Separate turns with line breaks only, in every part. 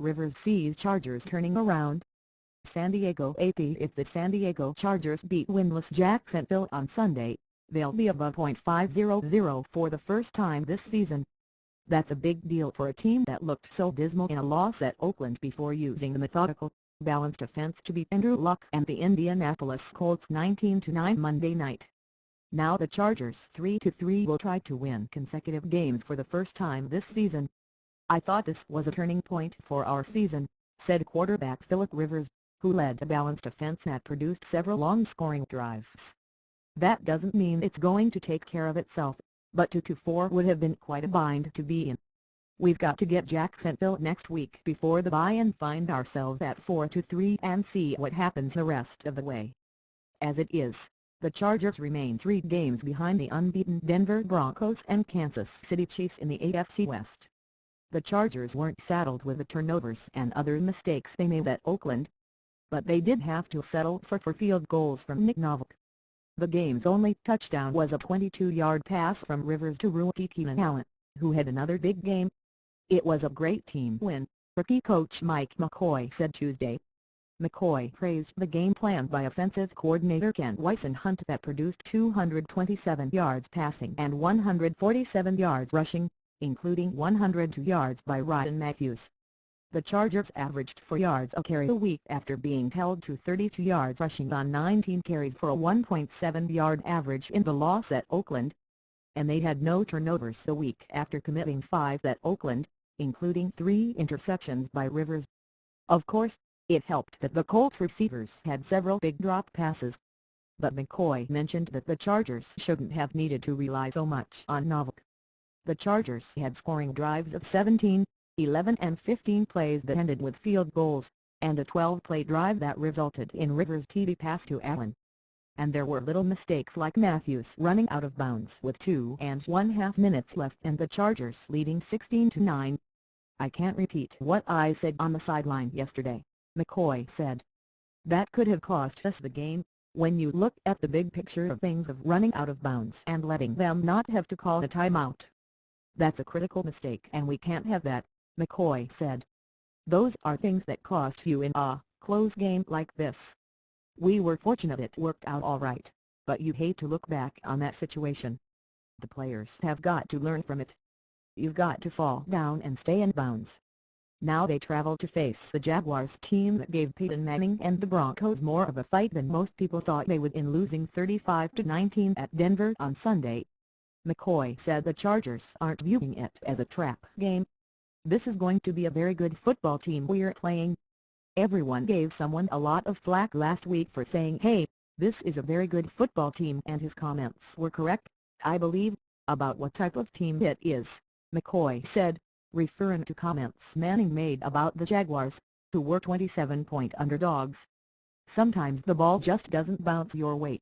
Rivers sees Chargers turning around. San Diego AP. If the San Diego Chargers beat winless Jacksonville on Sunday, they'll be above .500 for the first time this season. That's a big deal for a team that looked so dismal in a loss at Oakland before using the methodical, balanced offense to beat Andrew Luck and the Indianapolis Colts 19-9 Monday night. Now the Chargers 3-3 will try to win consecutive games for the first time this season. "I thought this was a turning point for our season," said quarterback Philip Rivers, who led a balanced offense that produced several long-scoring drives. "That doesn't mean it's going to take care of itself, but 2-4 would have been quite a bind to be in. We've got to get Jacksonville next week before the bye and find ourselves at 4-3 and see what happens the rest of the way." As it is, the Chargers remain 3 games behind the unbeaten Denver Broncos and Kansas City Chiefs in the AFC West. The Chargers weren't saddled with the turnovers and other mistakes they made at Oakland, but they did have to settle for 4 field goals from Nick Novick. The game's only touchdown was a 22-yard pass from Rivers to rookie Keenan Allen, who had another big game. "It was a great team win," rookie coach Mike McCoy said Tuesday. McCoy praised the game plan by offensive coordinator Ken Whisenhunt that produced 227 yards passing and 147 yards rushing, including 102 yards by Ryan Matthews. The Chargers averaged 4 yards a carry a week after being held to 32 yards rushing on 19 carries for a 1.7-yard average in the loss at Oakland. And they had no turnovers a week after committing 5 at Oakland, including 3 interceptions by Rivers. Of course, it helped that the Colts receivers had several big drop passes. But McCoy mentioned that the Chargers shouldn't have needed to rely so much on Novick. The Chargers had scoring drives of 17, 11 and 15 plays that ended with field goals, and a 12-play drive that resulted in Rivers' TD pass to Allen. And there were little mistakes like Matthews running out of bounds with 2.5 minutes left and the Chargers leading 16-9. "I can't repeat what I said on the sideline yesterday," McCoy said. "That could have cost us the game, when you look at the big picture of things, of running out of bounds and letting them not have to call a timeout. That's a critical mistake and we can't have that," McCoy said. "Those are things that cost you in a close game like this. We were fortunate it worked out all right, but you hate to look back on that situation. The players have got to learn from it. You've got to fall down and stay in bounds." Now they travel to face the Jaguars, team that gave Peyton Manning and the Broncos more of a fight than most people thought they would in losing 35-19 at Denver on Sunday. McCoy said the Chargers aren't viewing it as a trap game. "This is going to be a very good football team we're playing. Everyone gave someone a lot of flack last week for saying, 'Hey, this is a very good football team,' and his comments were correct, I believe, about what type of team it is," McCoy said, referring to comments Manning made about the Jaguars, who were 27-point underdogs. "Sometimes the ball just doesn't bounce your way.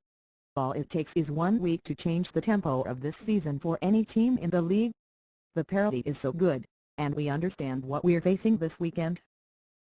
All it takes is 1 week to change the tempo of this season for any team in the league. The parity is so good, and we understand what we're facing this weekend.